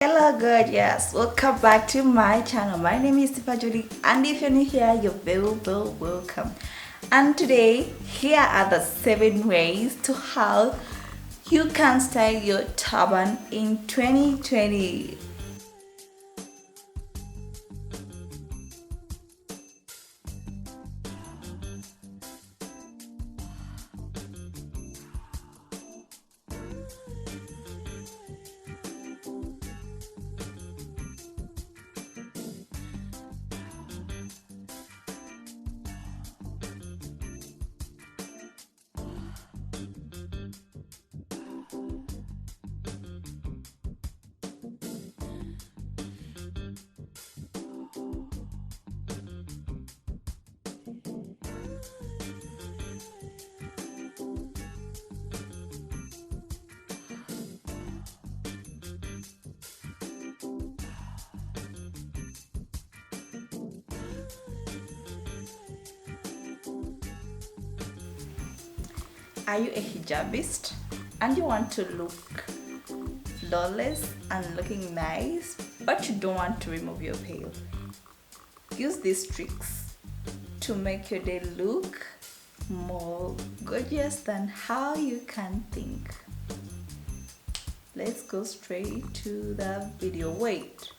Hello gorgeous, welcome back to my channel. My name is Judy, and if you're new here, you're very welcome. And today here are the 7 ways to how you can style your turban in 2020. Are you a hijabist and you want to look flawless and looking nice, but you don't want to remove your veil? Use these tricks to make your day look more gorgeous than how you can think. Let's go straight to the video. Wait,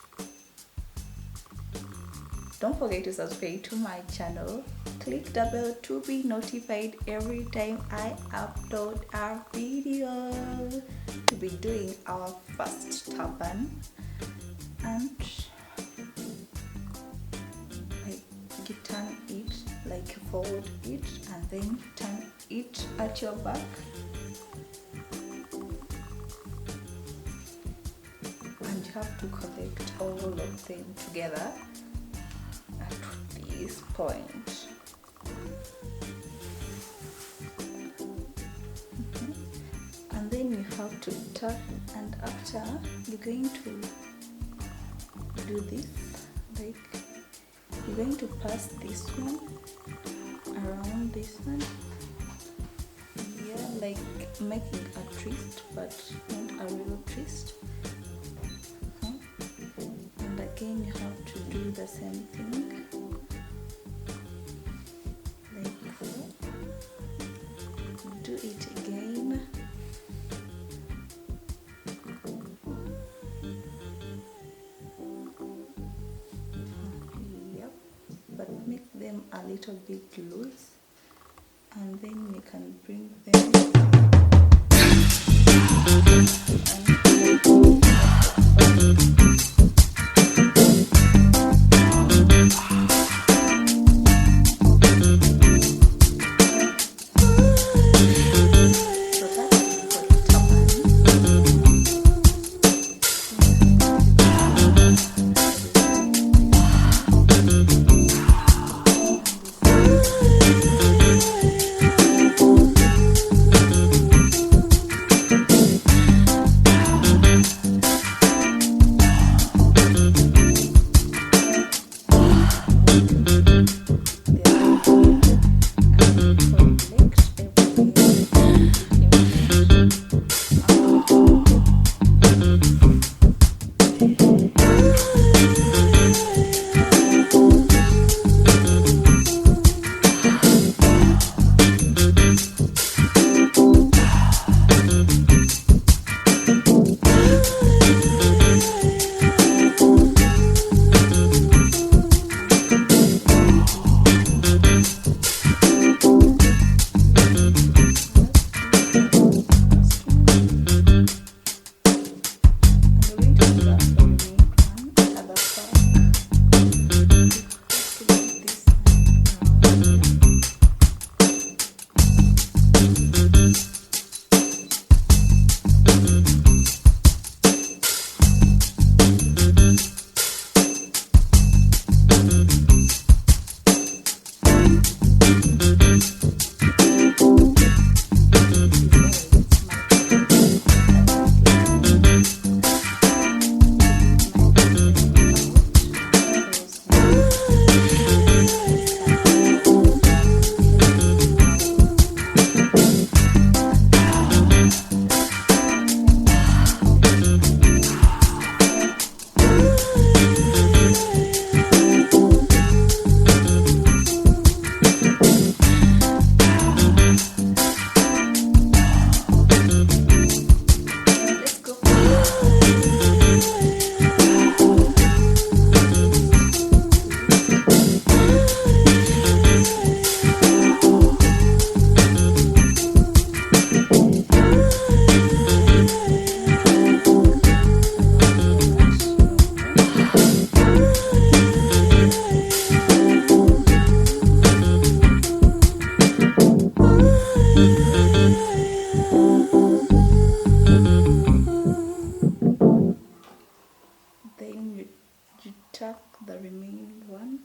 don't forget to subscribe to my channel. Click the bell to be notified every time I upload our video. To be doing our first turban, and you turn it like fold it and then turn it at your back. And you have to collect all of them together at this point. And then you have to tuck, and after you're going to do this, like you're going to pass this one around this one, yeah, like making a twist but not a real twist. And again you have to do the same thing like so. Do it again. Yep, but make them a little bit loose, and then you can bring them other side. tuck the remaining one.